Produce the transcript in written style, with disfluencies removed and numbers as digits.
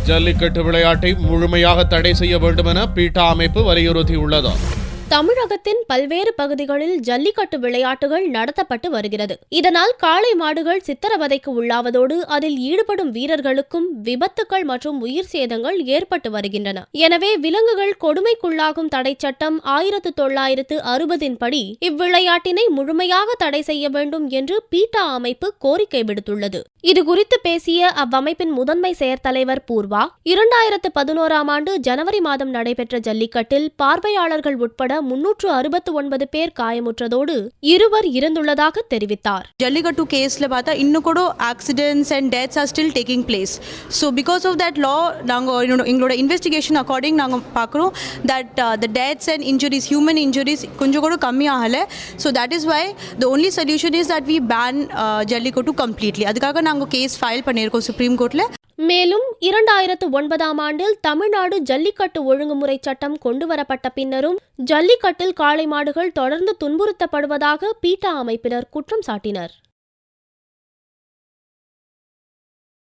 ஜல்லிக்கட்டு விளையாட்டை முழுமையாக தடை செய்ய வேண்டும் என பீட்டா அமைப்பு வலியுறுத்தியுள்ளது. தமிழகத்தின் பல்வேறு பகுதிகளில் ஜல்லிக்கட்டு விளையாட்டுகள் நடத்தப்பட்டு வருகிறது. இதனால் காளை மாடுகள் சித்திரவதைக்கு உள்ளாவதோடு அதில் ஈடுபடும் வீரர்களுக்கும் விபத்துக்கள் மற்றும் உயிர் சேதங்கள் ஏற்பட்டு வருகின்றன. எனவே விலங்குகள் கொடுமைக்குள்ளாகும் தடை சட்டம் 1960 படி இவ்விளையாட்டினை முழுமையாக தடை செய்ய வேண்டும் என்று பீட்டா அமைப்பு கோரிக்கை விடுத்துள்ளது. இதுகுறித்து பேசிய அவ்வமைப்பின் முதன்மை செயற்தலைவர் பூர்வா, 2011 ஆண்டு ஜனவரி மாதம் நடைபெற்ற ஜல்லிக்கட்டில் பார்வையாளர்கள் உட்பட 369 பேர் காயமுற்றதோடு 2 இறந்துள்ளதாக தெரிவித்தார். ஜல்லிக்கட்டு கேஸ்ல பார்த்தா இன்னும் கூட accidents and deaths are still taking place. So because of that law நாங்கள் எங்களோட இன்வெஸ்டிகேஷன் அக்கார்டிங் நாங்கள் பார்க்குறோம் that the deaths and injuries, human injuries கொஞ்சம் கூட கம்மியாகலை. So that is why the only solution is that we ban Jallikattu completely. அதுக்காக நாங்கள் case file பண்ணியிருக்கோம் சுப்ரீம் கோர்ட்டில். மேலும் 2009 ஆண்டில் தமிழ்நாடு ஜல்லிக்கட்டு ஒழுங்குமுறை சட்டம் கொண்டுவரப்பட்ட பின்னரும் ஜல்லிக்கட்டில் காளை மாடுகள் தொடர்ந்து துன்புறுத்தப்படுவதாக பீட்டா அமைப்பினர் குற்றம் சாட்டினர்.